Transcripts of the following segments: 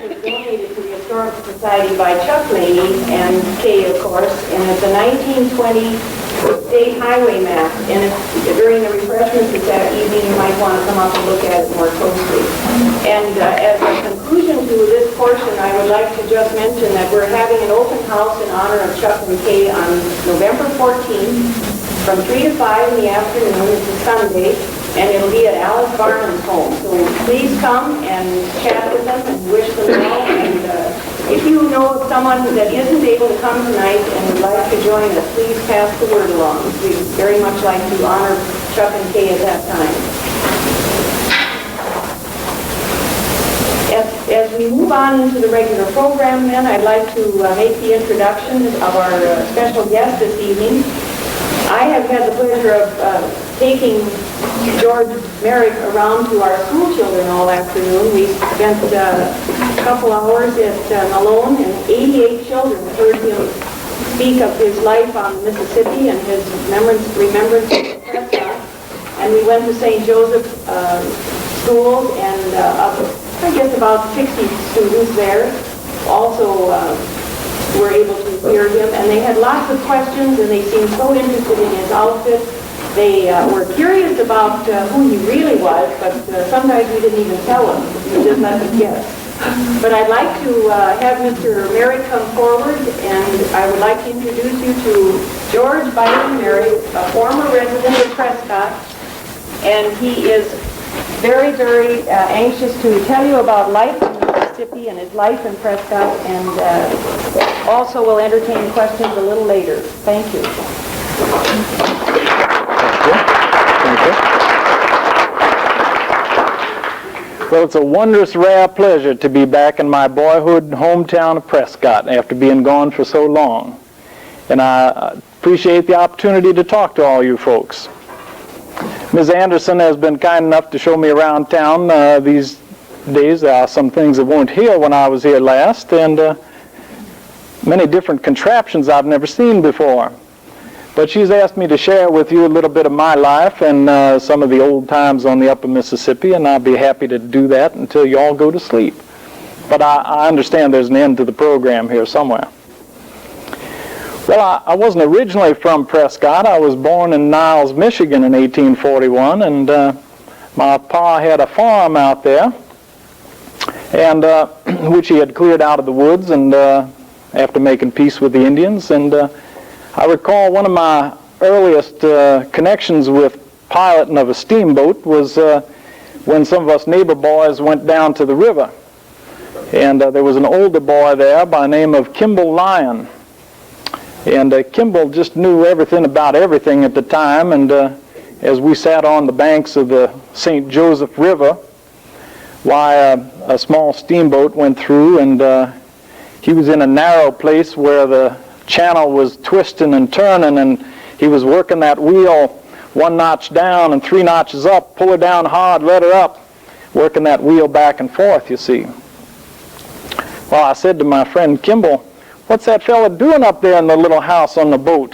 was donated to the Historical Society by Chuck Laney and Kay, of course, and it's a 1920 state highway map. And during the refreshments that evening, you might want to come up and look at it more closely. And as a conclusion to this portion, I would like to just mention that we're having an open house in honor of Chuck and Kay on November 14th from 3 to 5 in the afternoon. It's a Sunday, and it'll be at Alice Barnum's home. So please come and chat with them and wish them well. And if you know of someone that isn't able to come tonight and would like to join us, please pass the word along. We'd very much like to honor Chuck and Kay at that time. As we move on into the regular program then, I'd like to make the introduction of our special guest this evening. I have had the pleasure of taking George Merrick around to our school children all afternoon. We spent a couple hours at Malone, and 88 children heard him speak of his life on the Mississippi and his remembrance of Prescott. And we went to St. Joseph schools, and I guess about 60 students there also were able to hear him, and they had lots of questions, and they seemed so interested in his outfit. They were curious about who he really was, but sometimes we didn't even tell them. We just let them guess. But I'd like to have Mr. Merrick come forward, and I would like to introduce you to George Byron Merrick, a former resident of Prescott, and he is very, very anxious to tell you about life in Mississippi and his life in Prescott, and also will entertain questions a little later. Thank you. Thank you. Well, it's a wondrous, rare pleasure to be back in my boyhood hometown of Prescott after being gone for so long. And I appreciate the opportunity to talk to all you folks. Ms. Anderson has been kind enough to show me around town these days. There are some things that weren't here when I was here last, and many different contraptions I've never seen before. But she's asked me to share with you a little bit of my life and some of the old times on the upper Mississippi, and I'll be happy to do that until you all go to sleep. But I understand there's an end to the program here somewhere. Well, I wasn't originally from Prescott. I was born in Niles, Michigan in 1841, and my pa had a farm out there, and which he had cleared out of the woods, and after making peace with the Indians. And I recall one of my earliest connections with piloting of a steamboat was when some of us neighbor boys went down to the river, and there was an older boy there by the name of Kimball Lyon. And Kimball just knew everything about everything at the time, and as we sat on the banks of the St. Joseph River, why a small steamboat went through, and he was in a narrow place where the channel was twisting and turning, and he was working that wheel 1 notch down and 3 notches up, pull her down hard, let her up, working that wheel back and forth, you see. Well, I said to my friend Kimball, "What's that fella doing up there in the little house on the boat?"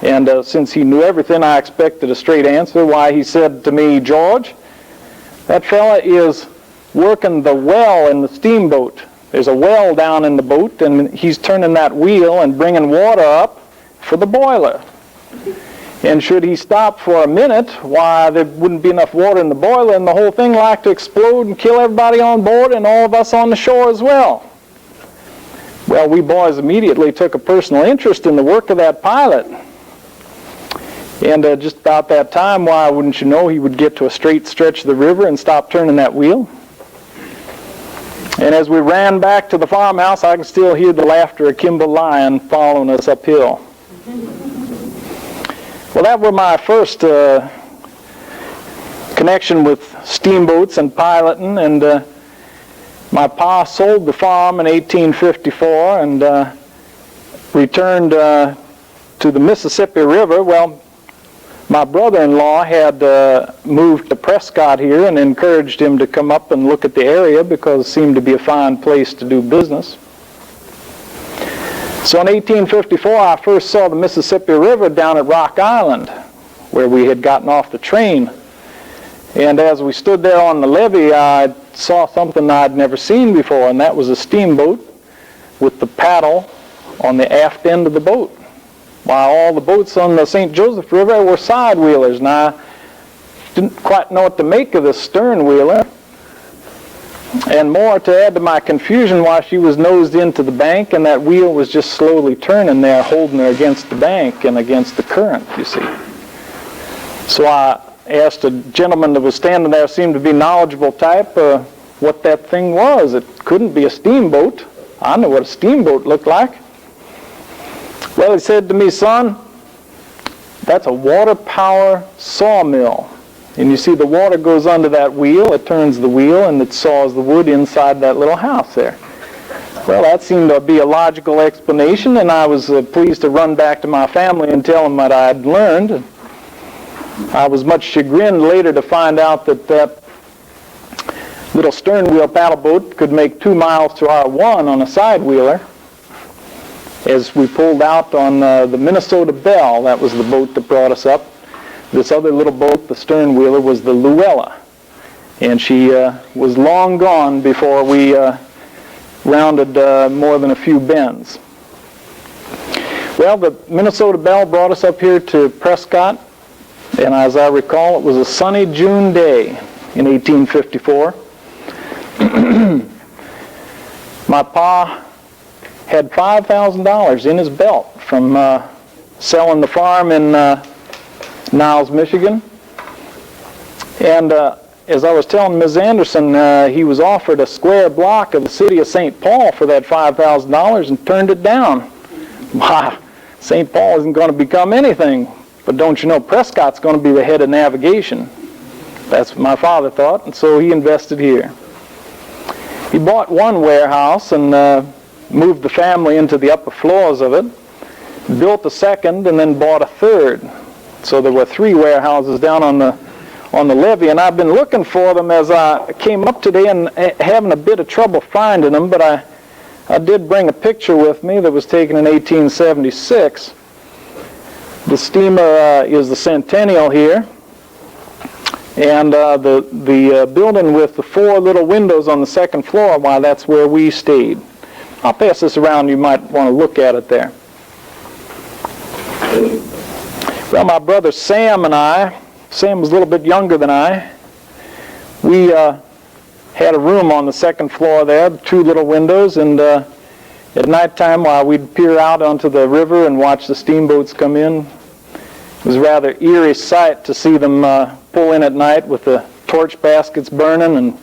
And since he knew everything, I expected a straight answer. Why, he said to me, "George, that fella is working the well in the steamboat. There's a well down in the boat, and he's turning that wheel and bringing water up for the boiler. And should he stop for a minute, why, there wouldn't be enough water in the boiler, and the whole thing like to explode and kill everybody on board and all of us on the shore as well." Well, we boys immediately took a personal interest in the work of that pilot. And just about that time, why, wouldn't you know, he would get to a straight stretch of the river and stop turning that wheel. And as we ran back to the farmhouse, I can still hear the laughter of Kimball Lyon following us uphill. Well, that were my first connection with steamboats and piloting, and my pa sold the farm in 1854 and returned to the Mississippi River. Well, my brother-in-law had moved to Prescott here and encouraged him to come up and look at the area because it seemed to be a fine place to do business. So in 1854, I first saw the Mississippi River down at Rock Island, where we had gotten off the train. And as we stood there on the levee, I saw something I'd never seen before, and that was a steamboat with the paddle on the aft end of the boat, while all the boats on the St. Joseph River were side wheelers. And I didn't quite know what to make of this stern wheeler. And more to add to my confusion, while she was nosed into the bank, and that wheel was just slowly turning there, holding her against the bank and against the current, you see. So I asked a gentleman that was standing there, seemed to be knowledgeable type, what that thing was. It couldn't be a steamboat. I knew what a steamboat looked like. Well, he said to me, "Son, that's a water power sawmill. And you see the water goes under that wheel, it turns the wheel, and it saws the wood inside that little house there." Well, that seemed to be a logical explanation, and I was pleased to run back to my family and tell them what I had learned. I was much chagrined later to find out that that little stern wheel paddle boat could make 2 miles to our 1 on a side wheeler. As we pulled out on the Minnesota Belle, that was the boat that brought us up. This other little boat, the stern wheeler, was the Luella, and she was long gone before we rounded more than a few bends. Well, the Minnesota Belle brought us up here to Prescott, and as I recall, it was a sunny June day in 1854. My pa had $5,000 in his belt from selling the farm in Niles, Michigan. And as I was telling Ms. Anderson, he was offered a square block of the city of St. Paul for that $5,000 and turned it down. Why, St. Paul isn't going to become anything, but don't you know Prescott's going to be the head of navigation. That's what my father thought, and so he invested here. He bought one warehouse and moved the family into the upper floors of it, built a second, and then bought a third. So there were 3 warehouses down on the levee, and I've been looking for them as I came up today and having a bit of trouble finding them, but I did bring a picture with me that was taken in 1876. The steamer is the Centennial here, and the building with the 4 little windows on the second floor, why, that's where we stayed. I'll pass this around. You might want to look at it there. Well, my brother Sam and I, Sam was a little bit younger than I, we had a room on the second floor there, 2 little windows, and at nighttime while we'd peer out onto the river and watch the steamboats come in, it was a rather eerie sight to see them pull in at night with the torch baskets burning and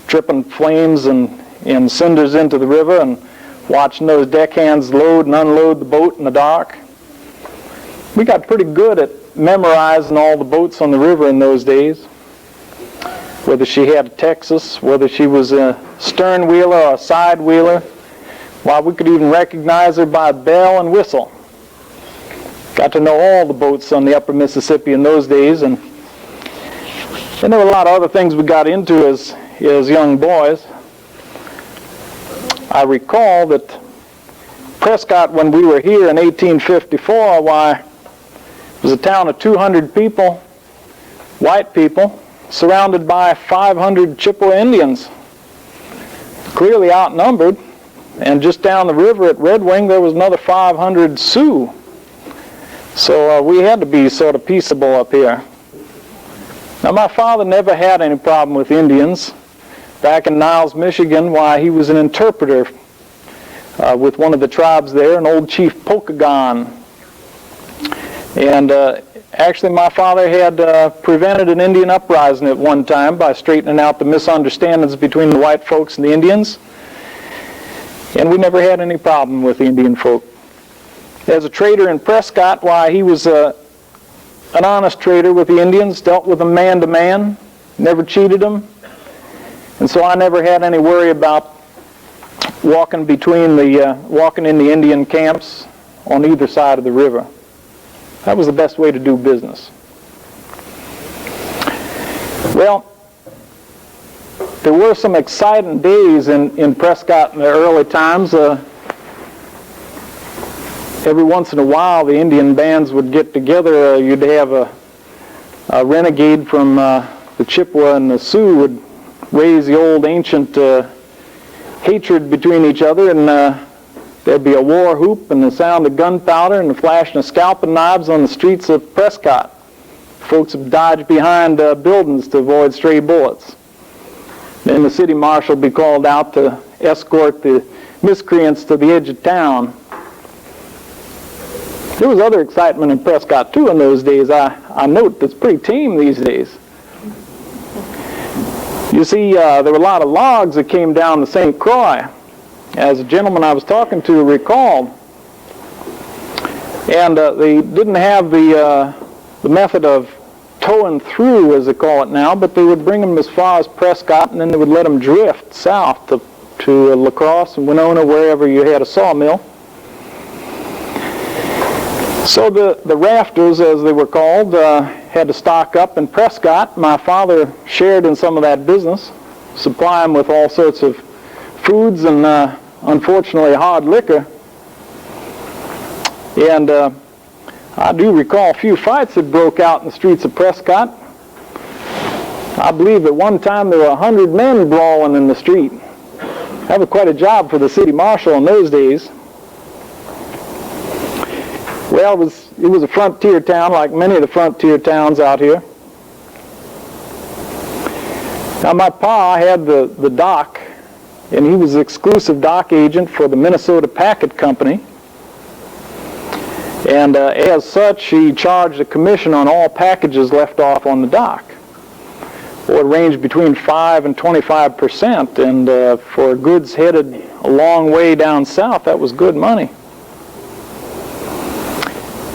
dripping flames and cinders into the river, and watching those deckhands load and unload the boat in the dark. We got pretty good at memorizing all the boats on the river in those days. Whether she had a Texas, whether she was a stern wheeler or a side wheeler, why, we could even recognize her by bell and whistle. Got to know all the boats on the upper Mississippi in those days, and there were a lot of other things we got into as young boys. I recall that Prescott, when we were here in 1854, why, it was a town of 200 people, white people, surrounded by 500 Chippewa Indians, clearly outnumbered. And just down the river at Red Wing, there was another 500 Sioux. So we had to be sort of peaceable up here. Now, my father never had any problem with Indians. Back in Niles, Michigan, why, he was an interpreter with one of the tribes there, an old Chief Pokagon. And actually, my father had prevented an Indian uprising at one time by straightening out the misunderstandings between the white folks and the Indians. And we never had any problem with the Indian folk. As a trader in Prescott, why, he was an honest trader with the Indians, dealt with them man to man, never cheated them. And so I never had any worry about walking in the Indian camps on either side of the river. That was the best way to do business. Well, there were some exciting days in Prescott in the early times. Every once in a while, the Indian bands would get together. You'd have a renegade from the Chippewa and the Sioux would raise the old ancient hatred between each other, and there'd be a war whoop and the sound of gunpowder and the flashing of scalping knives on the streets of Prescott. Folks would dodge behind buildings to avoid stray bullets. Then the city marshal would be called out to escort the miscreants to the edge of town. There was other excitement in Prescott too in those days. I note that's pretty tame these days. You see, there were a lot of logs that came down the St. Croix, as a gentleman I was talking to recalled. And they didn't have the method of towing through, as they call it now, but they would bring them as far as Prescott, and then they would let them drift south to La Crosse and Winona, wherever you had a sawmill. So the rafters, as they were called, had to stock up in Prescott. My father shared in some of that business, supply them with all sorts of foods and, unfortunately, hard liquor. And I do recall a few fights that broke out in the streets of Prescott. I believe at one time there were 100 men brawling in the street. That was quite a job for the city marshal in those days. Well, it was a frontier town, like many of the frontier towns out here. Now, my pa had the dock, and he was the exclusive dock agent for the Minnesota Packet Company. And as such, he charged a commission on all packages left off on the dock. Well, it ranged between 5 and 25%, and for goods headed a long way down south, that was good money.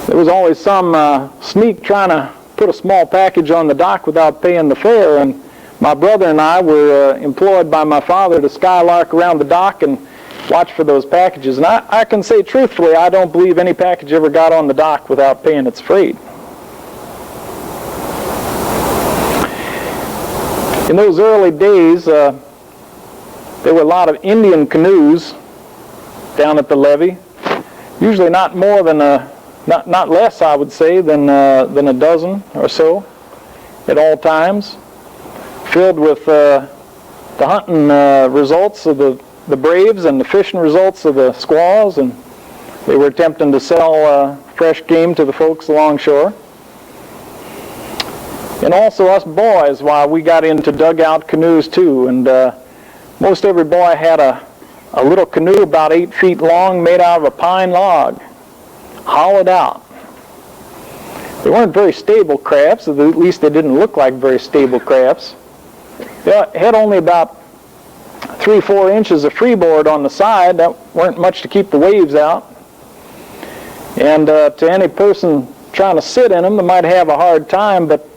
There was always some sneak trying to put a small package on the dock without paying the fare, and my brother and I were employed by my father to skylark around the dock and watch for those packages. And I can say truthfully, I don't believe any package ever got on the dock without paying its freight. In those early days, there were a lot of Indian canoes down at the levee, usually not more than not less, I would say, than a dozen or so at all times, filled with the hunting results of the braves and the fishing results of the squaws, and they were attempting to sell fresh game to the folks along shore. And also us boys, we got into dugout canoes too, and most every boy had a little canoe about 8 feet long made out of a pine log, hollowed out. They weren't very stable crafts, at least they didn't look like very stable crafts. They had only about 3-4 inches of freeboard on the side. That weren't much to keep the waves out. And to any person trying to sit in them, they might have a hard time, but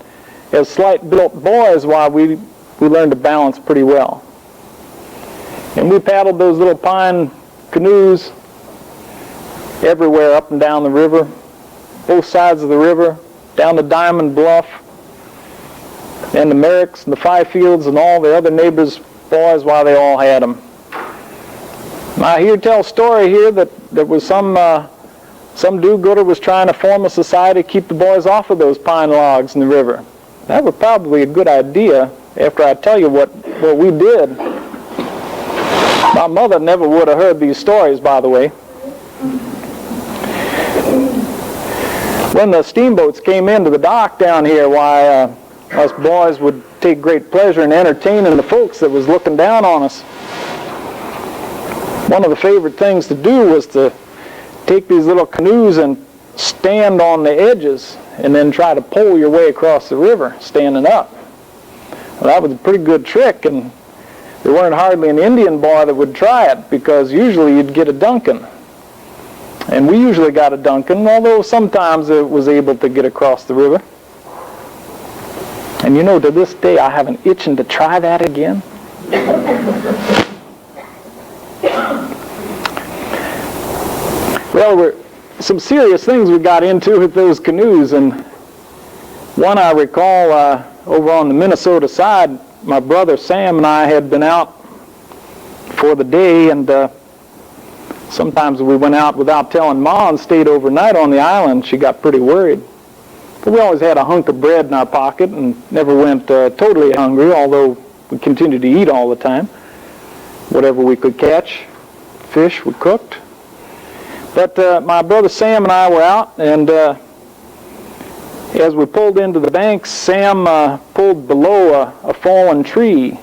as slight-built boys, we learned to balance pretty well. And we paddled those little pine canoes everywhere up and down the river, both sides of the river, down to Diamond Bluff, and the Merricks and the Fifields and all the other neighbors' boys, they all had them. I hear tell a story here that there was some do-gooder was trying to form a society to keep the boys off of those pine logs in the river. That was probably a good idea after I tell you what we did. My mother never would have heard these stories, by the way. When the steamboats came into the dock down here, us boys would take great pleasure in entertaining the folks that was looking down on us. One of the favorite things to do was to take these little canoes and stand on the edges and then try to pole your way across the river standing up. Well, that was a pretty good trick, and there weren't hardly an Indian boy that would try it, because usually you'd get a Duncan. And we usually got a Duncan, although sometimes it was able to get across the river. And to this day, I have an itching to try that again. Well, there were some serious things we got into with those canoes, and one I recall over on the Minnesota side, my brother Sam and I had been out for the day, and sometimes we went out without telling Ma and stayed overnight on the island. She got pretty worried. But we always had a hunk of bread in our pocket and never went totally hungry, although we continued to eat all the time. Whatever we could catch, fish we cooked. But my brother Sam and I were out, and as we pulled into the banks, Sam pulled below a fallen tree.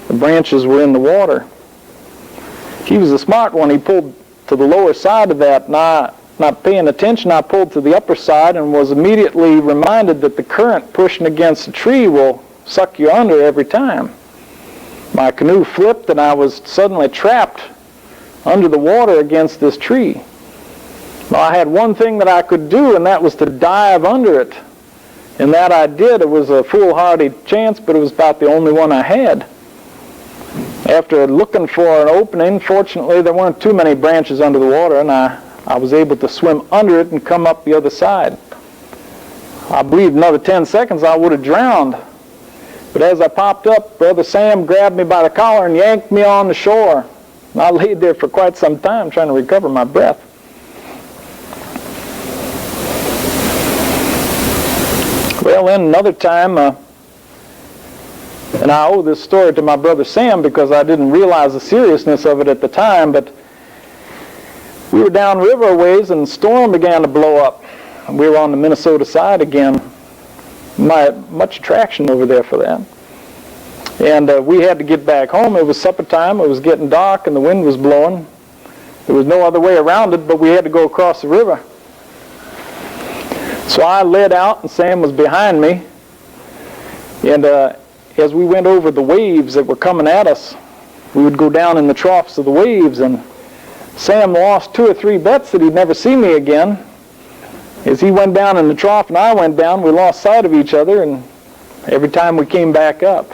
The branches were in the water. He was a smart one. He pulled to the lower side of that, and not paying attention, I pulled to the upper side and was immediately reminded that the current pushing against the tree will suck you under every time. My canoe flipped and I was suddenly trapped under the water against this tree. Well, I had one thing that I could do, and that was to dive under it. And that I did. It was a foolhardy chance, but it was about the only one I had. After looking for an opening, fortunately there weren't too many branches under the water, and I was able to swim under it and come up the other side. I believe another 10 seconds I would have drowned. But as I popped up, Brother Sam grabbed me by the collar and yanked me on the shore. And I laid there for quite some time trying to recover my breath. Well, then another time, and I owe this story to my brother Sam because I didn't realize the seriousness of it at the time, but we were downriver a ways and the storm began to blow up. We were on the Minnesota side again. Much attraction over there for that. And we had to get back home. It was supper time. It was getting dark and the wind was blowing. There was no other way around it, but we had to go across the river. So I led out and Sam was behind me. And as we went over the waves that were coming at us, we would go down in the troughs of the waves, and Sam lost 2 or 3 bets that he'd never see me again. As he went down in the trough and I went down, we lost sight of each other, and every time we came back up.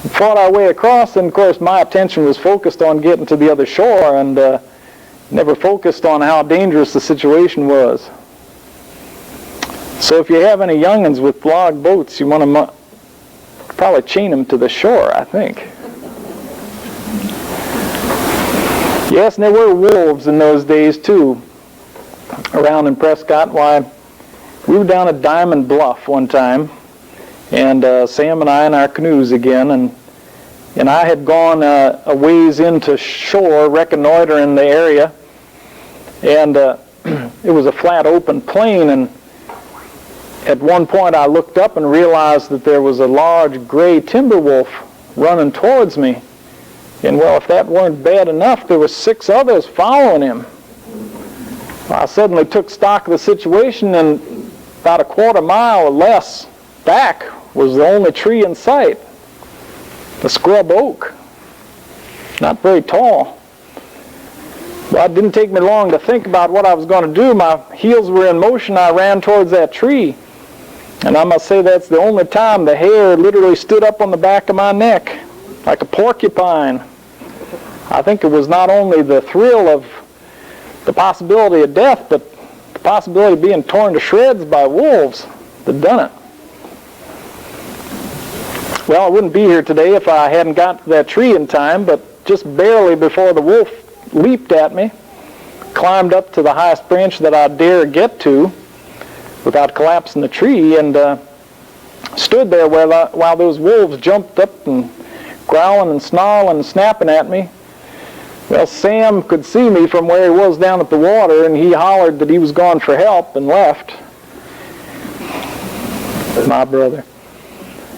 We fought our way across, and of course my attention was focused on getting to the other shore, and never focused on how dangerous the situation was. So if you have any youngins with log boats, you want to probably chain them to the shore, I think. Yes, and there were wolves in those days too, around in Prescott. Why, we were down at Diamond Bluff one time, and Sam and I in our canoes again, and I had gone a ways into shore, reconnoitering the area, and it was a flat open plain, and at one point I looked up and realized that there was a large gray timber wolf running towards me. And well, if that weren't bad enough, there were 6 others following him. I suddenly took stock of the situation, and about a quarter mile or less back was the only tree in sight, the scrub oak. Not very tall. Well, it didn't take me long to think about what I was going to do. My heels were in motion. I ran towards that tree. And I must say that's the only time the hair literally stood up on the back of my neck, like a porcupine. I think it was not only the thrill of the possibility of death, but the possibility of being torn to shreds by wolves that done it. Well, I wouldn't be here today if I hadn't got to that tree in time, but just barely before the wolf leaped at me, climbed up to the highest branch that I dare get to without collapsing the tree, and stood there while those wolves jumped up and growling and snarling and snapping at me. Well, Sam could see me from where he was down at the water, and he hollered that he was gone for help and left. My brother.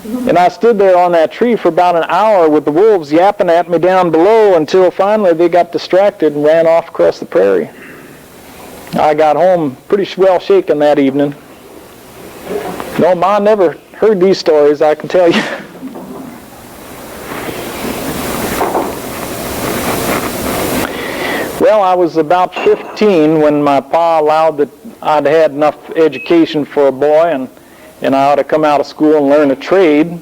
And I stood there on that tree for about an hour with the wolves yapping at me down below until finally they got distracted and ran off across the prairie. I got home pretty well shaken that evening. No, Ma never heard these stories, I can tell you. Well, I was about 15 when my pa allowed that I'd had enough education for a boy, and I ought to come out of school and learn a trade.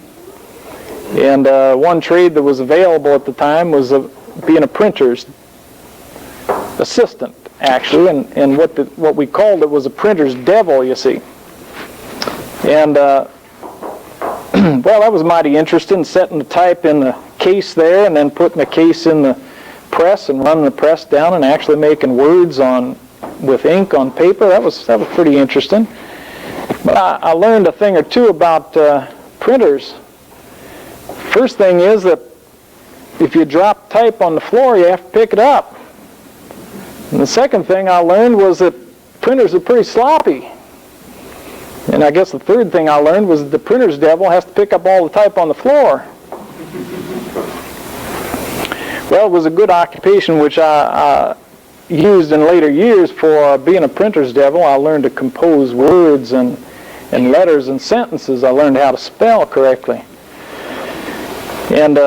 And one trade that was available at the time was being a printer's assistant, actually, and what we called it was a printer's devil, you see. And well, that was mighty interesting, setting the type in the case there and then putting the case in the press and running the press down and actually making words with ink on paper. That was pretty interesting. But I learned a thing or two about printers First thing is that if you drop type on the floor, you have to pick it up. And the second thing I learned was that printers are pretty sloppy. And I guess the third thing I learned was that the printer's devil has to pick up all the type on the floor. Well, it was a good occupation which I used in later years for being a printer's devil. I learned to compose words and letters and sentences. I learned how to spell correctly. And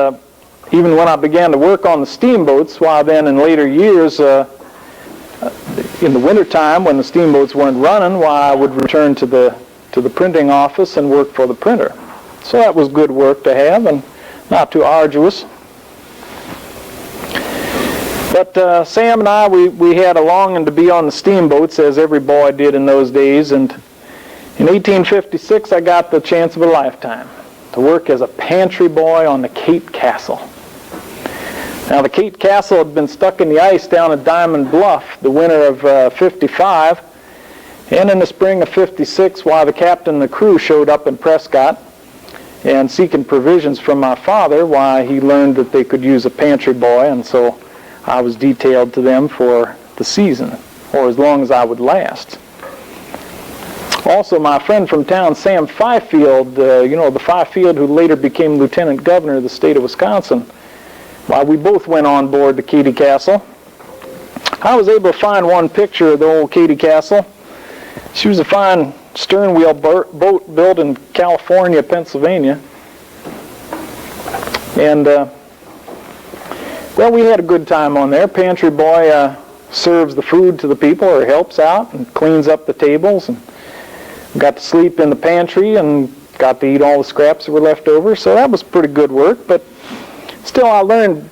even when I began to work on the steamboats, why then in later years, in the wintertime when the steamboats weren't running, why I would return to the printing office and work for the printer. So that was good work to have and not too arduous. But Sam and I, we had a longing to be on the steamboats, as every boy did in those days. And in 1856, I got the chance of a lifetime to work as a pantry boy on the Kate Castle. Now, the Kate Castle had been stuck in the ice down at Diamond Bluff the winter of 55. And in the spring of 56, while the captain and the crew showed up in Prescott and seeking provisions from my father, why he learned that they could use a pantry boy, and so I was detailed to them for the season, or as long as I would last. Also, my friend from town, Sam Fifield, the Fifield who later became Lieutenant Governor of the state of Wisconsin, why we both went on board the Katy Castle. I was able to find one picture of the old Katy Castle. She was a fine stern wheel boat built in California, Pennsylvania. And well, we had a good time on there. Pantry boy serves the food to the people, or helps out and cleans up the tables, and got to sleep in the pantry and got to eat all the scraps that were left over. So that was pretty good work. But still, I learned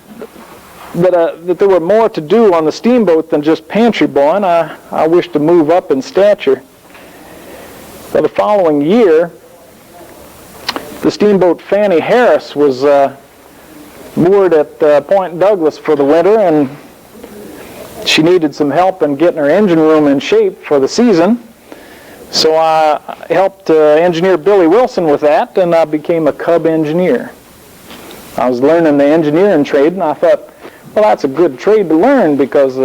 that there were more to do on the steamboat than just pantry boy, and I wished to move up in stature. For the following year, the steamboat Fannie Harris was moored at Point Douglas for the winter, and she needed some help in getting her engine room in shape for the season. So I helped engineer Billy Wilson with that, and I became a cub engineer. I was learning the engineering trade, and I thought, well, that's a good trade to learn, because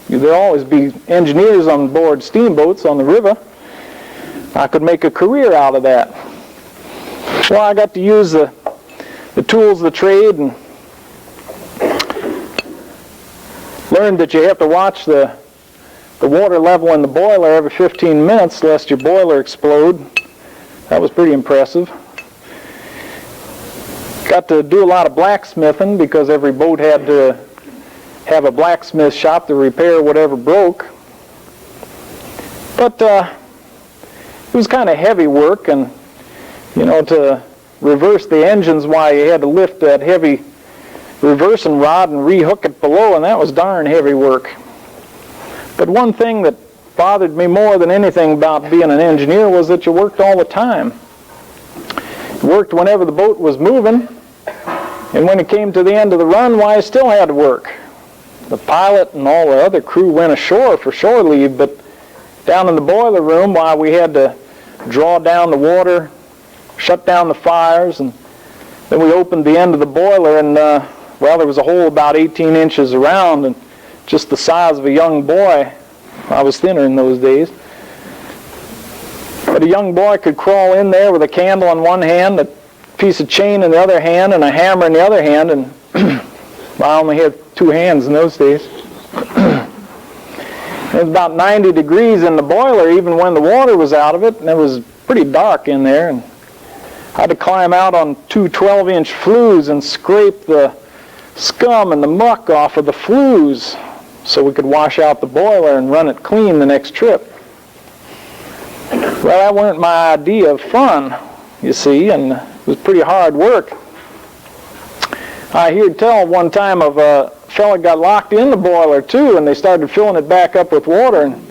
there'll always be engineers on board steamboats on the river. I could make a career out of that. Well, I got to use the tools of the trade and learned that you have to watch the water level in the boiler every 15 minutes lest your boiler explode. That was pretty impressive. Got to do a lot of blacksmithing, because every boat had to have a blacksmith shop to repair whatever broke. But it was kind of heavy work, and to reverse the engines, why you had to lift that heavy reversing rod and rehook it below, and that was darn heavy work. But one thing that bothered me more than anything about being an engineer was that you worked all the time. You worked whenever the boat was moving, and when it came to the end of the run, why, you still had to work. The pilot and all the other crew went ashore for shore leave, but down in the boiler room, why, we had to draw down the water, shut down the fires, and then we opened the end of the boiler, and well, there was a hole about 18 inches around, and just the size of a young boy. I was thinner in those days. But a young boy could crawl in there with a candle in one hand, a piece of chain in the other hand, and a hammer in the other hand, and well, I only had two hands in those days. It was about 90 degrees in the boiler even when the water was out of it, and it was pretty dark in there, and I had to climb out on two 12-inch flues and scrape the scum and the muck off of the flues so we could wash out the boiler and run it clean the next trip. Well, that weren't my idea of fun, you see, and it was pretty hard work. I heard tell one time of a fella got locked in the boiler too, and they started filling it back up with water, and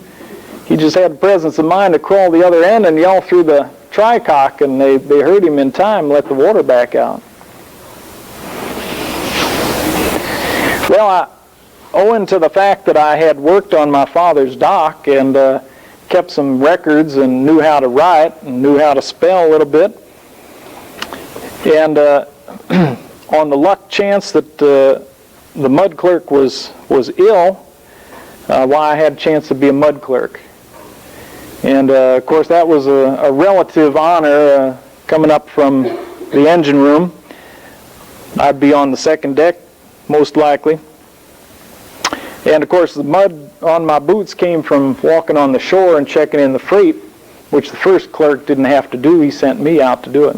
he just had the presence of mind to crawl the other end and yell through the tricock, and they heard him in time, let the water back out. Well, owing to the fact that I had worked on my father's dock and kept some records and knew how to write and knew how to spell a little bit, and on the luck chance that the mud clerk was ill, why I had a chance to be a mud clerk. And of course that was a relative honor coming up from the engine room. I'd be on the second deck, most likely. And of course the mud on my boots came from walking on the shore and checking in the freight, which the first clerk didn't have to do. He sent me out to do it.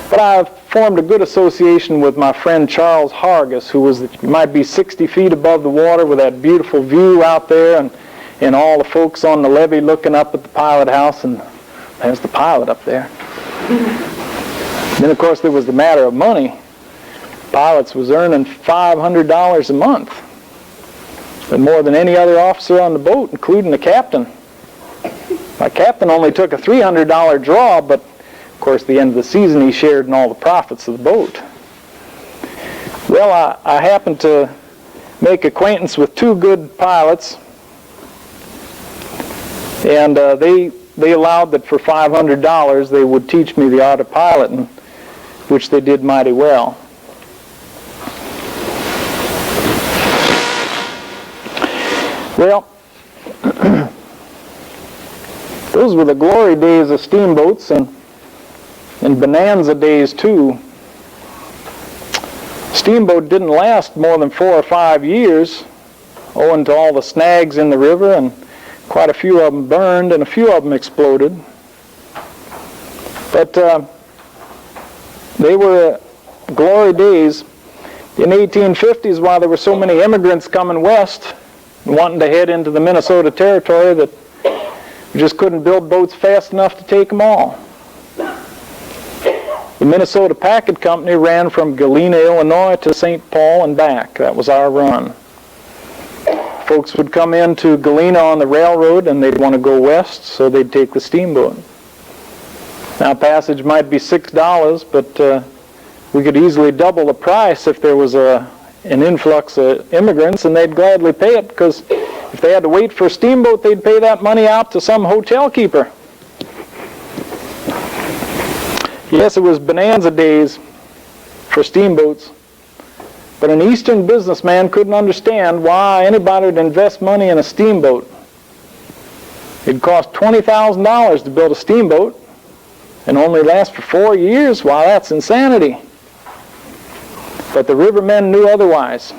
But I formed a good association with my friend Charles Hargis, who might be 60 feet above the water with that beautiful view out there, and all the folks on the levee looking up at the pilot house, and there's the pilot up there. Then of course there was the matter of money. Pilots was earning $500 a month, and more than any other officer on the boat, including the captain. My captain only took a $300 draw, but of course at the end of the season he shared in all the profits of the boat. Well, I happened to make acquaintance with two good pilots, and they allowed that for $500 they would teach me the art of piloting, which they did mighty well. Well, those were the glory days of steamboats, and bonanza days too. Steamboat didn't last more than 4 or 5 years, owing to all the snags in the river, and quite a few of them burned and a few of them exploded. But they were glory days. In the 1850s, while there were so many immigrants coming west wanting to head into the Minnesota Territory, that we just couldn't build boats fast enough to take them all. The Minnesota Packet Company ran from Galena, Illinois to St. Paul and back. That was our run. Folks would come into Galena on the railroad and they'd want to go west, so they'd take the steamboat. Now passage might be $6, but we could easily double the price if there was an influx of immigrants, and they'd gladly pay it, because if they had to wait for a steamboat, they'd pay that money out to some hotel keeper. Yes, it was bonanza days for steamboats, but an Eastern businessman couldn't understand why anybody would invest money in a steamboat. It'd cost $20,000 to build a steamboat and only last for 4 years. Why, that's insanity. But the rivermen knew otherwise.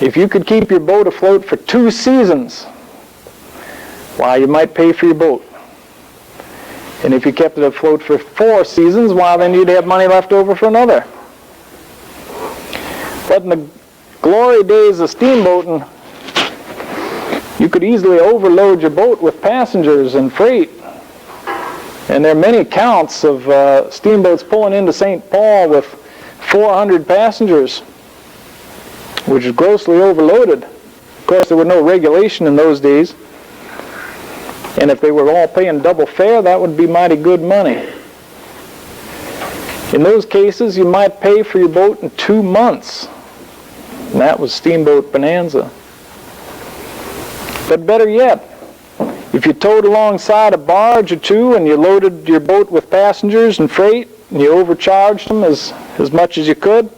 If you could keep your boat afloat for 2 seasons, why, you might pay for your boat. And if you kept it afloat for 4 seasons, why, then you'd have money left over for another. But in the glory days of steamboating, you could easily overload your boat with passengers and freight. And there are many accounts of steamboats pulling into St. Paul with 400 passengers, which is grossly overloaded. Of course, there was no regulation in those days. And if they were all paying double fare, that would be mighty good money. In those cases, you might pay for your boat in 2 months. And that was steamboat bonanza. But better yet, if you towed alongside a barge or two and you loaded your boat with passengers and freight, and you overcharged them as much as you could,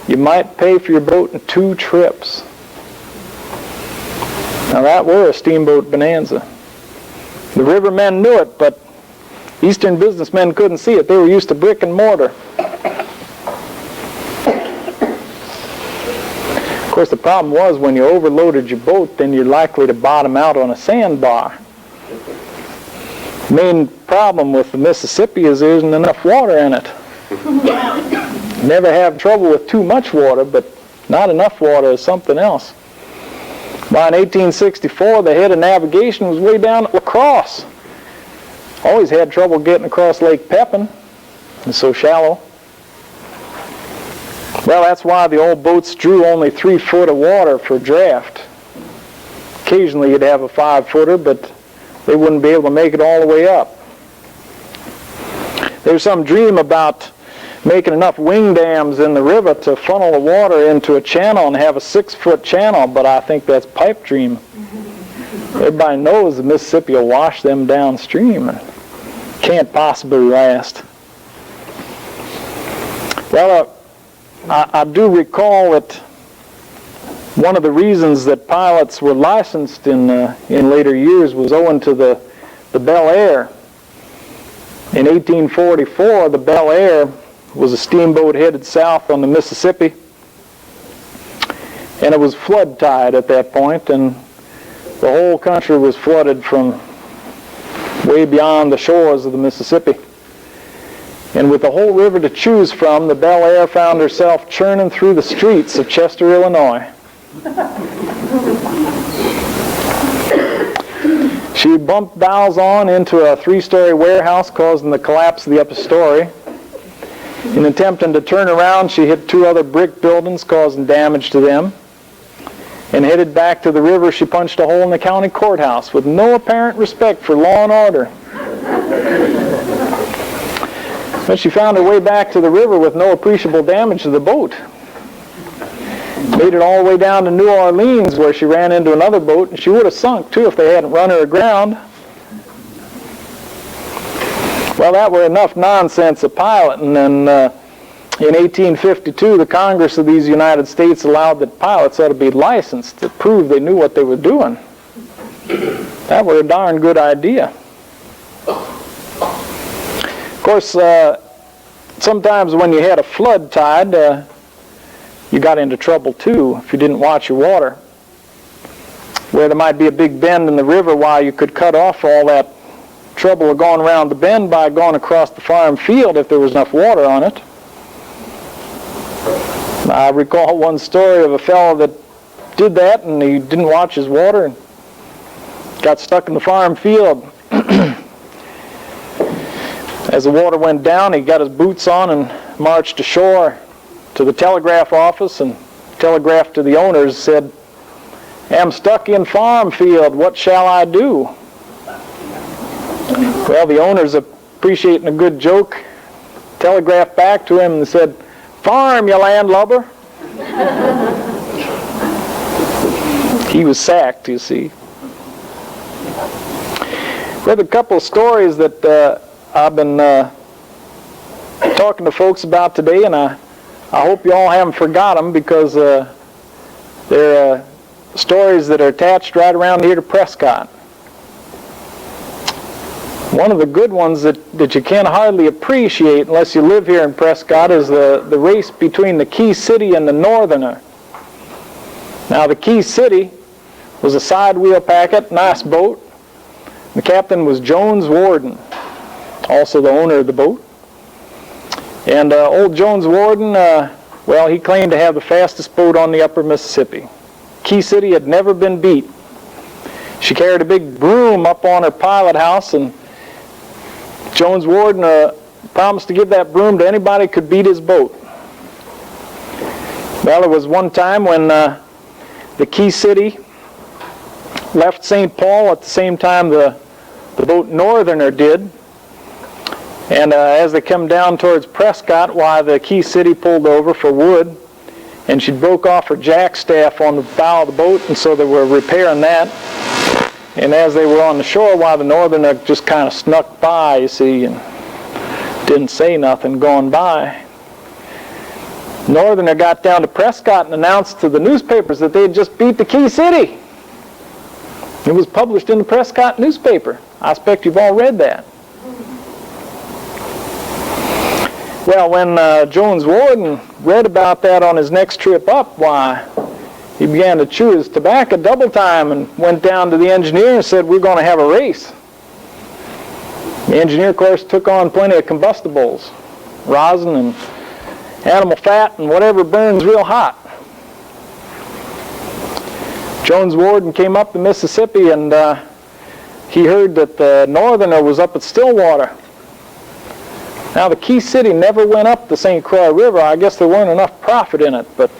you might pay for your boat in 2 trips. Now that were a steamboat bonanza. The rivermen knew it, but Eastern businessmen couldn't see it. They were used to brick and mortar. Of course, the problem was when you overloaded your boat, then you're likely to bottom out on a sandbar. The main problem with the Mississippi is there isn't enough water in it. Never have trouble with too much water, but not enough water is something else. By 1864, the head of navigation was way down at La Crosse. Always had trouble getting across Lake Pepin. It's so shallow. Well, that's why the old boats drew only 3 foot of water for draft. Occasionally you'd have a 5-footer, but they wouldn't be able to make it all the way up. There's some dream about making enough wing dams in the river to funnel the water into a channel and have a 6-foot channel, but I think that's pipe dream. Everybody knows the Mississippi will wash them downstream and can't possibly last. Well, I do recall that one of the reasons that pilots were licensed in later years was owing to the Bel Air. In 1844, the Bel Air was a steamboat headed south on the Mississippi, and it was flood tide at that point, and the whole country was flooded from way beyond the shores of the Mississippi. And with the whole river to choose from, the Bel Air found herself churning through the streets of Chester, Illinois. She bumped bows on into a 3-story warehouse, causing the collapse of the upper story. In attempting to turn around, she hit 2 other brick buildings, causing damage to them. And headed back to the river, she punched a hole in the county courthouse with no apparent respect for law and order. But she found her way back to the river with no appreciable damage to the boat. Made it all the way down to New Orleans, where she ran into another boat, and she would have sunk too if they hadn't run her aground. Well, that were enough nonsense of piloting, and in 1852, the Congress of these United States allowed that pilots ought to be licensed to prove they knew what they were doing. That were a darn good idea. Of course, sometimes when you had a flood tide, you got into trouble too if you didn't watch your water. Where there might be a big bend in the river, while you could cut off all that trouble of going around the bend by going across the farm field if there was enough water on it. I recall one story of a fellow that did that, and he didn't watch his water and got stuck in the farm field. As the water went down, he got his boots on and marched ashore to the telegraph office and telegraphed to the owners, said, "Am stuck in farm field, what shall I do?" Well, the owners, appreciating a good joke, telegraphed back to him and said, "Farm, you landlubber." He was sacked, you see. We have a couple of stories that I've been talking to folks about today, and I hope you all haven't forgot them, because they're stories that are attached right around here to Prescott. One of the good ones that you can't hardly appreciate unless you live here in Prescott is the race between the Key City and the Northerner. Now, the Key City was a side-wheel packet, nice boat. The captain was Jones Warden, also the owner of the boat. And old Jones Warden, well, he claimed to have the fastest boat on the upper Mississippi. Key City had never been beat. She carried a big broom up on her pilot house, and Jones Warden promised to give that broom to anybody who could beat his boat. Well, there was one time when the Key City left St. Paul at the same time the boat Northerner did. And as they come down towards Prescott, why, the Key City pulled over for wood, and she broke off her jackstaff on the bow of the boat, and so they were repairing that. And as they were on the shore, why, the Northerner just kind of snuck by, you see, and didn't say nothing going by. Northerner got down to Prescott and announced to the newspapers that they had just beat the Key City. It was published in the Prescott newspaper. I expect you've all read that. Well, when Jones Warden read about that on his next trip up, why, he began to chew his tobacco double time and went down to the engineer and said, "We're going to have a race." The engineer, of course, took on plenty of combustibles, rosin and animal fat and whatever burns real hot. Jones Warden came up the Mississippi, and he heard that the Northerner was up at Stillwater. Now, the Key City never went up the St. Croix River. I guess there weren't enough profit in it, but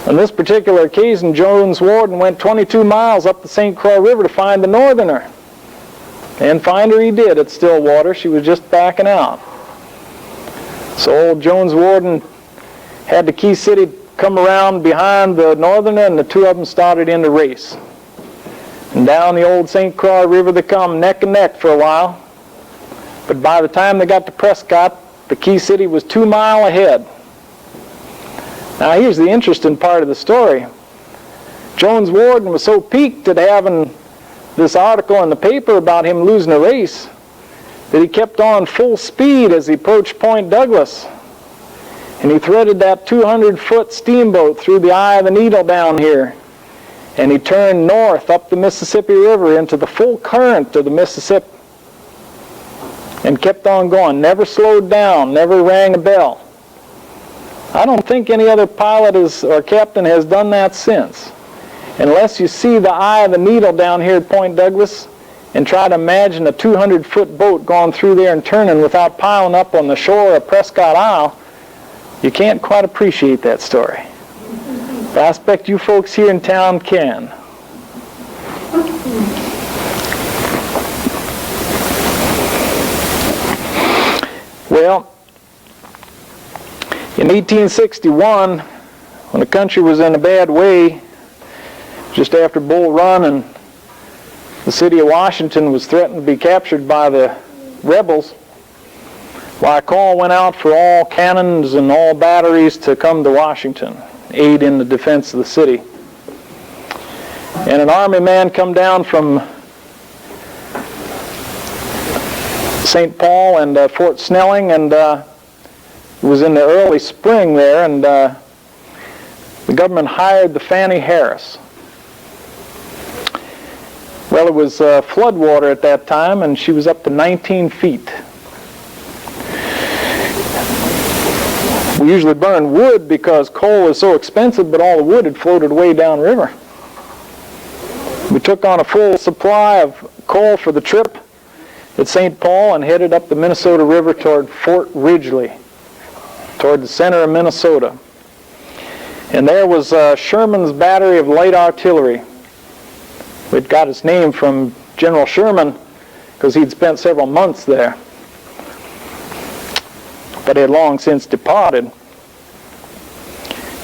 on this particular occasion, Jones Warden went 22 miles up the St. Croix River to find the Northerner. And find her he did at Stillwater. She was just backing out. So old Jones Warden had the Key City come around behind the Northerner, and the two of them started in the race. And down the old St. Croix River they come neck and neck for a while. But by the time they got to Prescott, the key city was 2 miles ahead. Now here's the interesting part of the story. Jones Warden was so piqued at having this article in the paper about him losing a race that he kept on full speed as he approached Point Douglas. And he threaded that 200-foot steamboat through the eye of the needle down here. And he turned north up the Mississippi River into the full current of the Mississippi. And kept on going, never slowed down, never rang a bell. I don't think any other pilot or captain has done that since. Unless you see the eye of the needle down here at Point Douglas and try to imagine a 200-foot boat going through there and turning without piling up on the shore of Prescott Isle, you can't quite appreciate that story. But I expect you folks here in town can. Well, in 1861, when the country was in a bad way, just after Bull Run and the city of Washington was threatened to be captured by the rebels, why a call went out for all cannons and all batteries to come to Washington, aid in the defense of the city. And an army man come down from St. Paul and Fort Snelling, and it was in the early spring there, and the government hired the Fannie Harris. Well, it was flood water at that time, and she was up to 19 feet. We usually burn wood because coal is so expensive, but all the wood had floated way downriver. We took on a full supply of coal for the trip at St. Paul and headed up the Minnesota River toward Fort Ridgely, toward the center of Minnesota. And there was Sherman's battery of light artillery. It got its name from General Sherman because he'd spent several months there, but he had long since departed.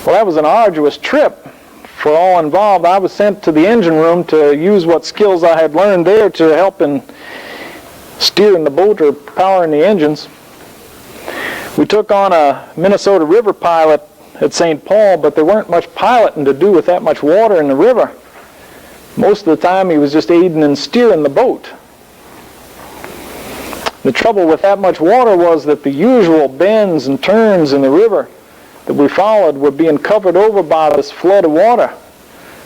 Well, that was an arduous trip for all involved. I was sent to the engine room to use what skills I had learned there to help in steering the boat or powering the engines. We took on a Minnesota River pilot at St. Paul, but there weren't much piloting to do with that much water in the river. Most of the time he was just aiding and steering the boat. The trouble with that much water was that the usual bends and turns in the river that we followed were being covered over by this flood of water.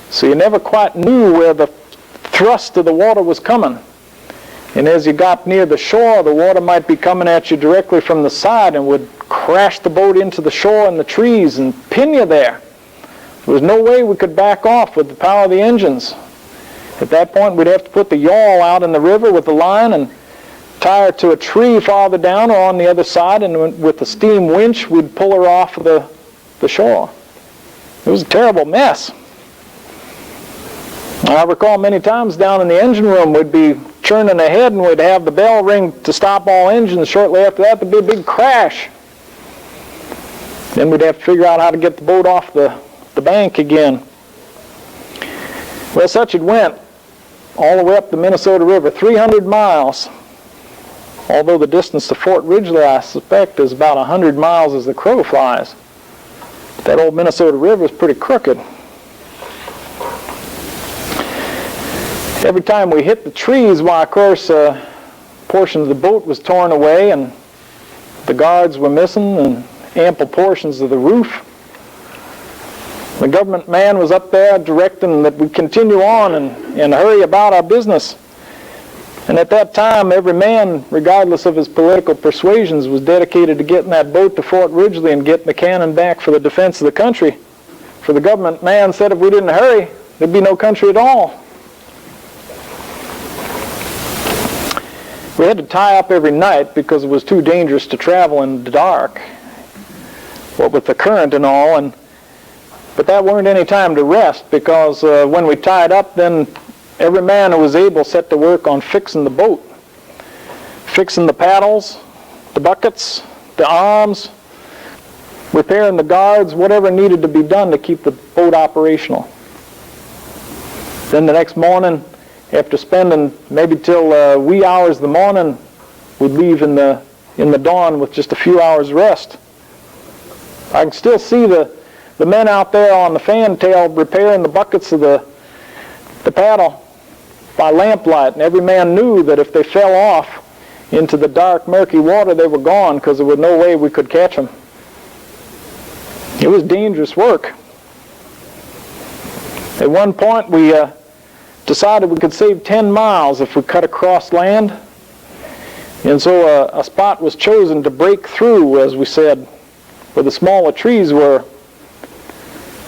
So you never quite knew where the thrust of the water was coming. And as you got near the shore, the water might be coming at you directly from the side and would crash the boat into the shore and the trees and pin you there. There was no way we could back off with the power of the engines. At that point, we'd have to put the yawl out in the river with the line and tie her to a tree farther down or on the other side, and with the steam winch, we'd pull her off the shore. It was a terrible mess. I recall many times down in the engine room, we'd be churning ahead and we'd have the bell ring to stop all engines. Shortly after that, there'd be a big crash. Then we'd have to figure out how to get the boat off the bank again. Well, such it went, all the way up the Minnesota River, 300 miles. Although the distance to Fort Ridgely, I suspect, is about 100 miles as the crow flies. That old Minnesota River is pretty crooked. Every time we hit the trees, why, of course, portions of the boat was torn away and the guards were missing and ample portions of the roof. The government man was up there directing that we continue on and hurry about our business. And at that time, every man, regardless of his political persuasions, was dedicated to getting that boat to Fort Ridgely and getting the cannon back for the defense of the country. For the government man said if we didn't hurry, there'd be no country at all. We had to tie up every night because it was too dangerous to travel in the dark, what with the current and all. But that weren't any time to rest, because when we tied up, then every man who was able set to work on fixing the boat, fixing the paddles, the buckets, the arms, repairing the guards, whatever needed to be done to keep the boat operational. Then the next morning, after spending maybe till wee hours of the morning, we'd leave in the in the dawn with just a few hours rest. I can still see the men out there on the fantail repairing the buckets of the paddle by lamplight, and every man knew that if they fell off into the dark, murky water, they were gone, because there was no way we could catch them. It was dangerous work. At one point, we decided we could save 10 miles if we cut across land, and so a spot was chosen to break through, as we said, where the smaller trees were.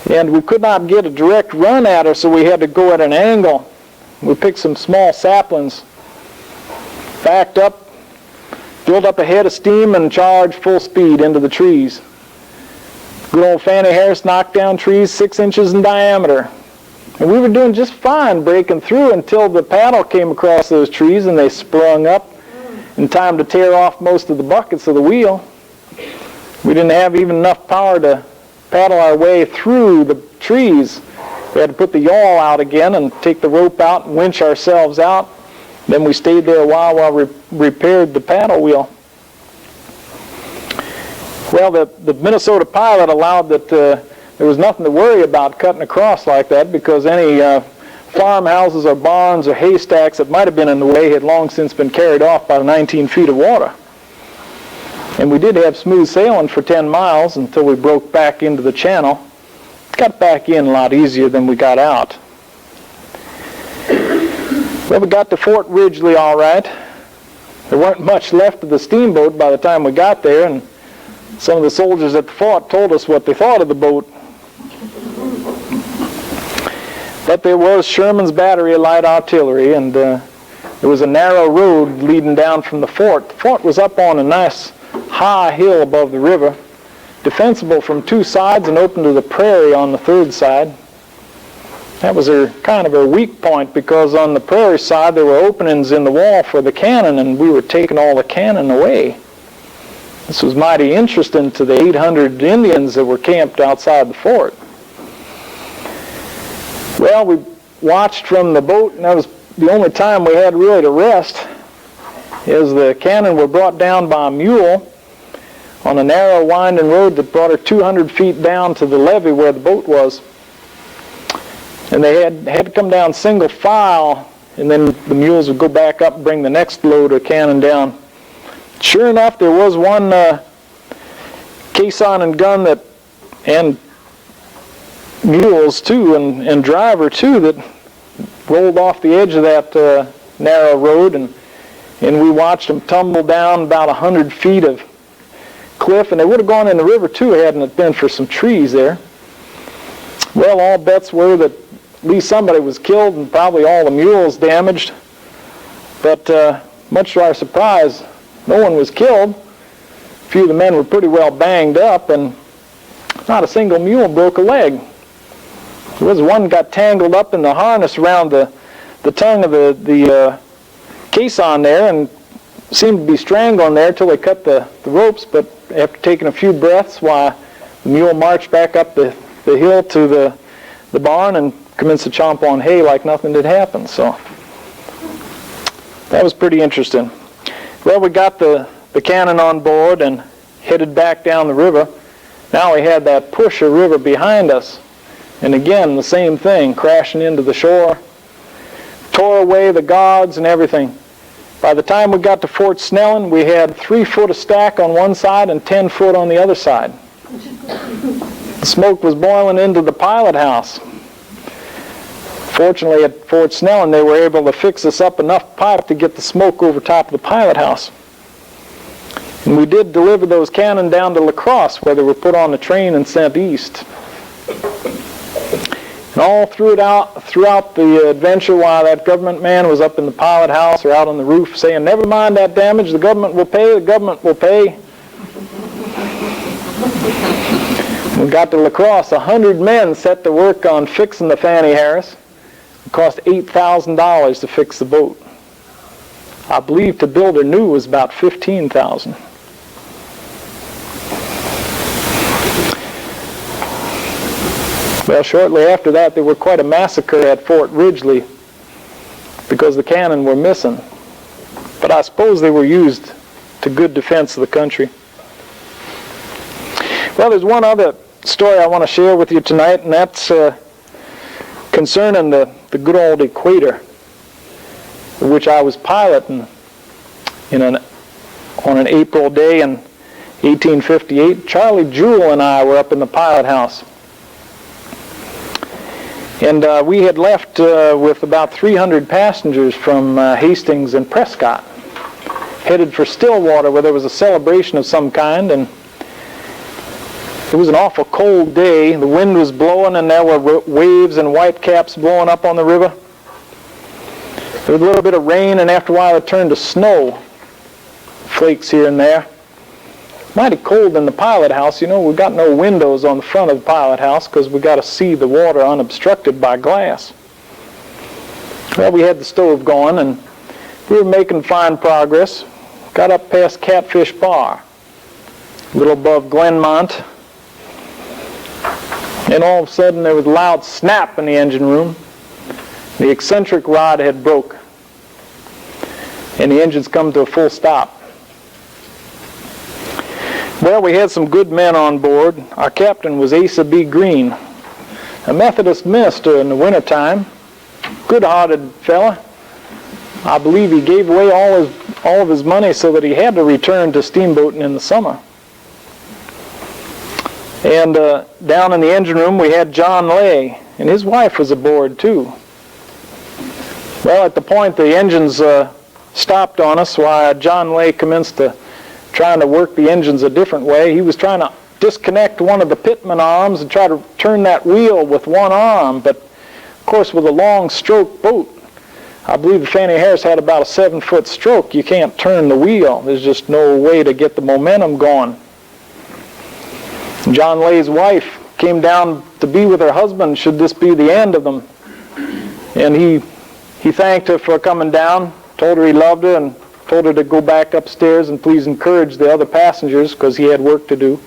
And we could not get a direct run at her, so we had to go at an angle. We picked some small saplings, backed up, built up a head of steam, and charged full speed into the trees. Good old Fanny Harris knocked down trees 6 inches in diameter. And we were doing just fine breaking through until the paddle came across those trees and they sprung up in time to tear off most of the buckets of the wheel. We didn't have even enough power to paddle our way through the trees. We had to put the yawl out again and take the rope out and winch ourselves out. Then we stayed there a while we repaired the paddle wheel. Well, the Minnesota pilot allowed that there was nothing to worry about cutting across like that, because any farmhouses or barns or haystacks that might have been in the way had long since been carried off by the 19 feet of water. And we did have smooth sailing for 10 miles until we broke back into the channel. Got back in a lot easier than we got out. Well, we got to Fort Ridgely all right. There weren't much left of the steamboat by the time we got there, and some of the soldiers at the fort told us what they thought of the boat. But there was Sherman's battery of light artillery, and there was a narrow road leading down from the fort. The fort was up on a nice high hill above the river, defensible from 2 sides and open to the prairie on the 3rd side. That was kind of a weak point, because on the prairie side there were openings in the wall for the cannon, and we were taking all the cannon away. This was mighty interesting to the 800 Indians that were camped outside the fort. Well, we watched from the boat, and that was the only time we had really to rest, as the cannon were brought down by a mule on a narrow winding road that brought her 200 feet down to the levee where the boat was. And they had to come down single file, and then the mules would go back up and bring the next load of cannon down. Sure enough, there was one caisson and gun and mules too, and driver too, that rolled off the edge of that narrow road, and we watched them tumble down about 100 feet of cliff, and they would have gone in the river too hadn't it been for some trees there. Well, all bets were that at least somebody was killed and probably all the mules damaged, but much to our surprise, no one was killed. A few of the men were pretty well banged up, and not a single mule broke a leg. There was one got tangled up in the harness around the tongue of the caisson there, and seemed to be strangling there until they cut the ropes, but after taking a few breaths, why, the mule marched back up the hill to the barn and commenced to chomp on hay like nothing had happened. So that was pretty interesting. Well, we got the cannon on board and headed back down the river. Now we had that Pusher River behind us, and again the same thing, crashing into the shore, tore away the gods and everything. By the time we got to Fort Snelling, we had 3 foot of stack on one side and 10 foot on the other side. The smoke was boiling into the pilot house. Fortunately, at Fort Snelling, they were able to fix us up enough pipe to get the smoke over top of the pilot house. And we did deliver those cannon down to La Crosse, where they were put on the train and sent east. And all throughout the adventure, while that government man was up in the pilot house or out on the roof saying, "Never mind that damage, the government will pay, the government will pay." When we got to La Crosse, 100 men set to work on fixing the Fanny Harris. It cost $8,000 to fix the boat. I believe to build her new was about $15,000. Well, shortly after that, there were quite a massacre at Fort Ridgely because the cannon were missing. But I suppose they were used to good defense of the country. Well, there's one other story I want to share with you tonight, and that's concerning the good old equator, which I was piloting on an April day in 1858. Charlie Jewell and I were up in the pilot house. And we had left with about 300 passengers from Hastings and Prescott, headed for Stillwater, where there was a celebration of some kind. And it was an awful cold day. The wind was blowing, and there were waves and whitecaps blowing up on the river. There was a little bit of rain, and after a while it turned to snow, flakes here and there. Mighty cold in the pilot house. We've got no windows on the front of the pilot house because we've got to see the water unobstructed by glass. Well, we had the stove going, and we were making fine progress. Got up past Catfish Bar, a little above Glenmont, and all of a sudden there was a loud snap in the engine room. The eccentric rod had broke, and the engine's come to a full stop. Well, we had some good men on board. Our captain was Asa B. Green, a Methodist minister in the wintertime. Good-hearted fella. I believe he gave away all of his money so that he had to return to steamboating in the summer. And down in the engine room we had John Lay, and his wife was aboard too. Well, at the point the engines stopped on us, why John Lay commenced trying to work the engines a different way. He was trying to disconnect one of the pitman arms and try to turn that wheel with one arm, but of course with a long stroke boat, I believe the Fannie Harris had about a 7-foot stroke. You can't turn the wheel. There's just no way to get the momentum going. John Lay's wife came down to be with her husband should this be the end of them, and he thanked her for coming down, told her he loved her, and told her to go back upstairs and please encourage the other passengers because he had work to do.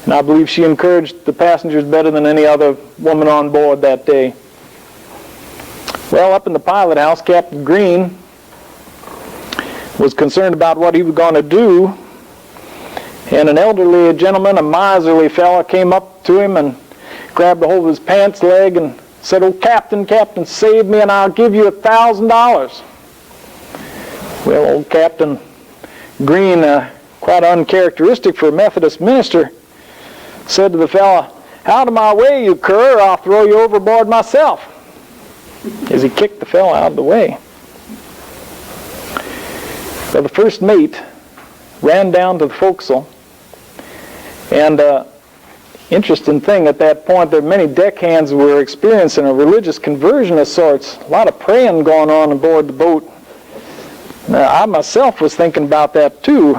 And I believe she encouraged the passengers better than any other woman on board that day. Well, up in the pilot house, Captain Green was concerned about what he was going to do, and an elderly gentleman, a miserly fellow, came up to him and grabbed a hold of his pants leg and said, "Oh, Captain, save me and I'll give you $1,000. Well, old Captain Green, quite uncharacteristic for a Methodist minister, said to the fellow, "Out of my way, you cur, or I'll throw you overboard myself," as he kicked the fellow out of the way. Well, the first mate ran down to the forecastle, and interesting thing at that point, there were many deckhands who were experiencing a religious conversion of sorts, a lot of praying going on aboard the boat. Now, I myself was thinking about that too.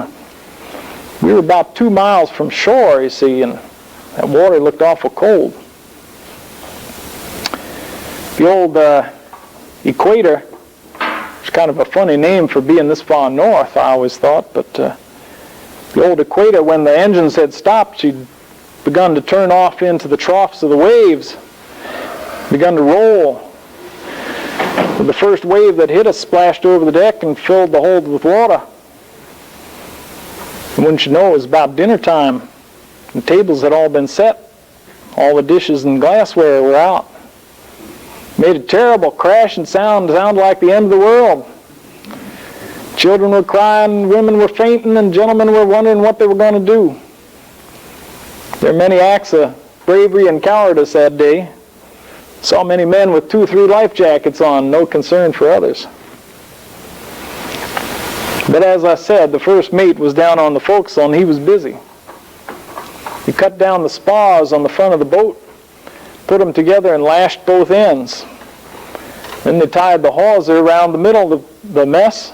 We were about 2 miles from shore, you see, and that water looked awful cold. The old equator, it's kind of a funny name for being this far north, I always thought, but the old equator, when the engines had stopped, she'd begun to turn off into the troughs of the waves, begun to roll. The first wave that hit us splashed over the deck and filled the hold with water. And wouldn't you know, it was about dinner time. The tables had all been set. All the dishes and glassware were out. Made a terrible crashing sound like the end of the world. Children were crying, women were fainting, and gentlemen were wondering what they were going to do. There were many acts of bravery and cowardice that day. Saw many men with 2 or 3 life jackets on, no concern for others. But as I said, the first mate was down on the forecastle and he was busy. He cut down the spars on the front of the boat, put them together and lashed both ends. Then they tied the hawser around the middle of the mess,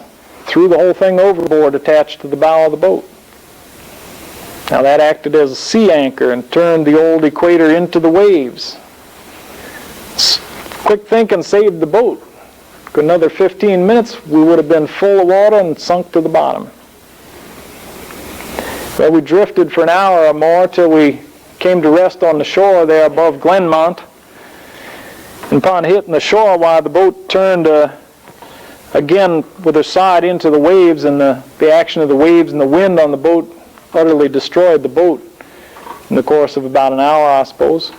threw the whole thing overboard attached to the bow of the boat. Now that acted as a sea anchor and turned the old equator into the waves. Quick thinking saved the boat. For another 15 minutes, we would have been full of water and sunk to the bottom. Well, we drifted for an hour or more till we came to rest on the shore there above Glenmont. And upon hitting the shore, the boat turned again with her side into the waves, and the action of the waves and the wind on the boat utterly destroyed the boat in the course of about an hour, I suppose.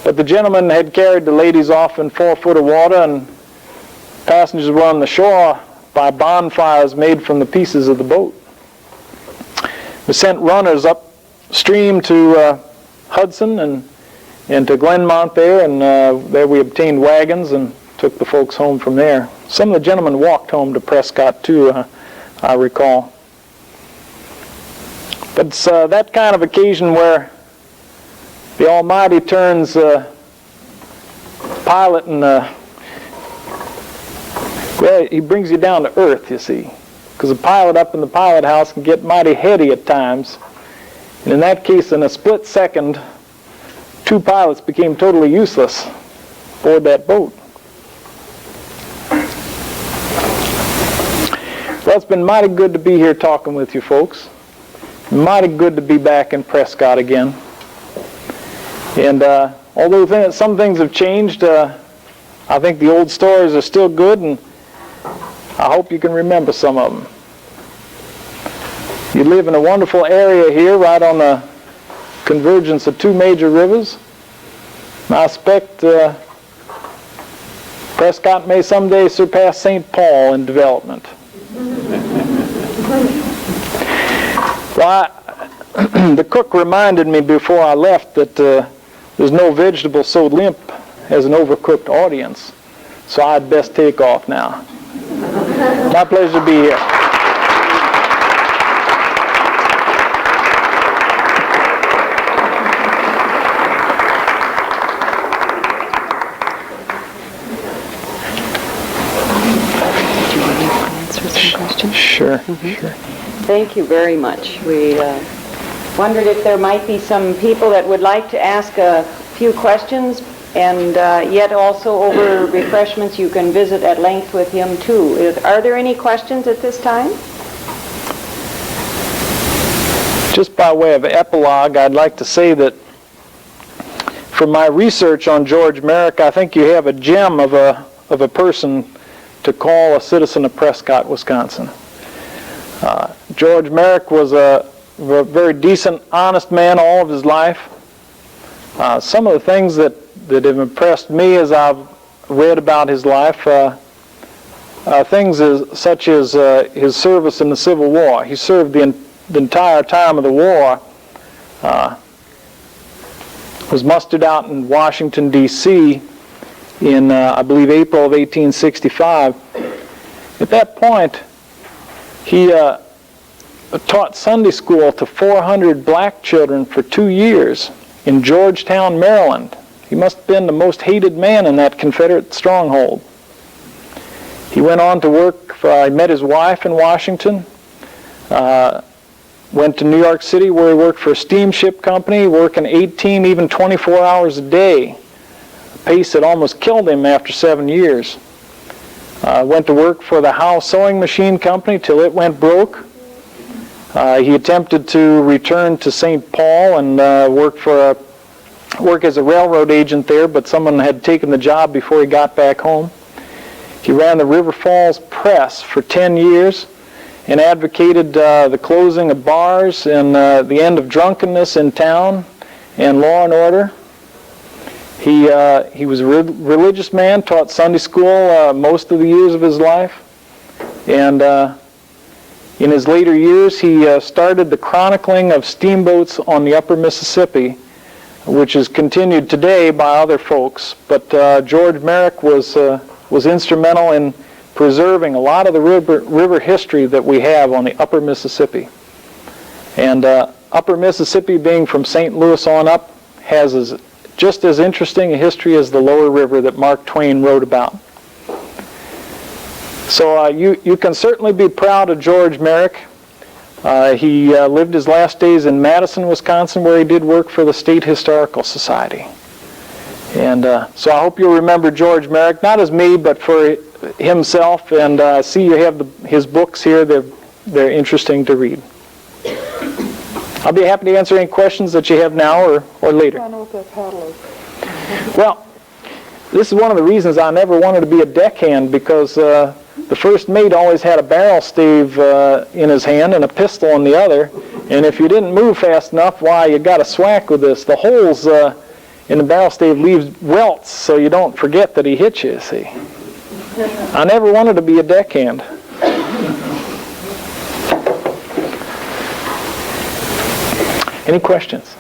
But the gentleman had carried the ladies off in 4 foot of water, and passengers were on the shore by bonfires made from the pieces of the boat. We sent runners upstream to Hudson and to Glenmont there, and there we obtained wagons and took the folks home from there. Some of the gentlemen walked home to Prescott too, I recall. But it's that kind of occasion where the Almighty turns pilot and well, he brings you down to earth, you see. Because a pilot up in the pilot house can get mighty heady at times. And in that case, in a split second, 2 pilots became totally useless aboard that boat. Well, it's been mighty good to be here talking with you folks. Mighty good to be back in Prescott again. And although some things have changed, I think the old stories are still good, and I hope you can remember some of them. You live in a wonderful area here, right on the convergence of 2 major rivers. And I expect Prescott may someday surpass St. Paul in development. Well, the cook reminded me before I left that there's no vegetable so limp as an overcooked audience, so I'd best take off now. My pleasure to be here. Sure, sure. Thank you very much. We wondered if there might be some people that would like to ask a few questions, and yet also over refreshments you can visit at length with him too. Are there any questions at this time? Just by way of epilogue, I'd like to say that from my research on George Merrick, I think you have a gem of a person to call a citizen of Prescott, Wisconsin. George Merrick was a very decent, honest man all of his life. Some of the things that have impressed me as I've read about his life, things such as his service in the Civil War. He served the entire time of the war, was mustered out in Washington, D.C. in, I believe, April of 1865. At that point, he taught Sunday school to 400 black children for 2 years in Georgetown, Maryland. He must have been the most hated man in that Confederate stronghold. He went on to work, he met his wife in Washington, went to New York City where he worked for a steamship company, working 18, even 24 hours a day, a pace that almost killed him after 7 years. Went to work for the Howe Sewing Machine Company till it went broke. He attempted to return to St. Paul and work as a railroad agent there, but someone had taken the job before he got back home. He ran the River Falls Press for 10 years and advocated the closing of bars and the end of drunkenness in town and law and order. He was a religious man, taught Sunday school most of the years of his life, and in his later years he started the chronicling of steamboats on the upper Mississippi, which is continued today by other folks. But George Merrick was instrumental in preserving a lot of the river history that we have on the upper Mississippi. And upper Mississippi, being from St. Louis on up, has just as interesting a history as the lower river that Mark Twain wrote about. So you can certainly be proud of George Merrick. He lived his last days in Madison, Wisconsin, where he did work for the State Historical Society. And so I hope you'll remember George Merrick, not as me, but for himself. And see, you have his books here. They're interesting to read. I'll be happy to answer any questions that you have now or later. I know what that paddle is. Well, this is one of the reasons I never wanted to be a deckhand, because the first mate always had a barrel stave in his hand and a pistol in the other, and if you didn't move fast enough, why, you got a swack with this. The holes in the barrel stave leaves welts, so you don't forget that he hit you, see. I never wanted to be a deckhand. Any questions?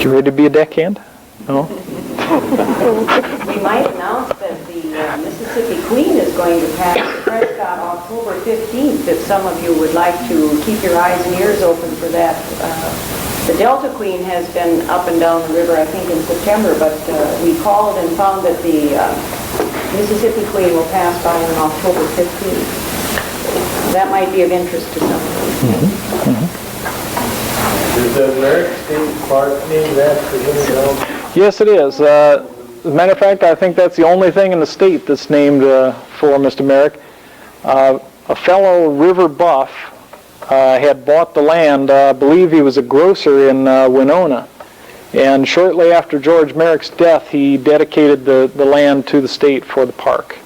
You ready to be a deckhand? No? We might announce that the Mississippi Queen is going to pass Prescott October 15th, if some of you would like to keep your eyes and ears open for that. The Delta Queen has been up and down the river, I think, in September, but we called and found that the Mississippi Queen will pass by on October 15th. That might be of interest to some of you. Is the Merrick State Park named after him? Yes, it is. As a matter of fact, I think that's the only thing in the state that's named for Mr. Merrick. A fellow river buff had bought the land. I believe he was a grocer in Winona. And shortly after George Merrick's death, he dedicated the land to the state for the park.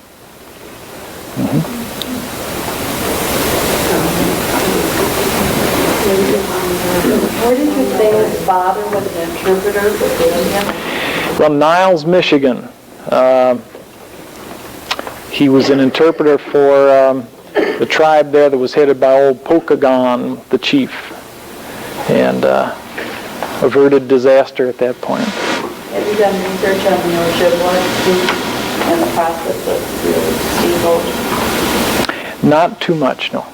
Where did you say his father was an interpreter for the Indian? From Niles, Michigan. He was an interpreter for the tribe there that was headed by old Pokagon, the chief, and averted disaster at that point. Have you done research on the Ojibwa and the process of the steamboat? Not too much, no.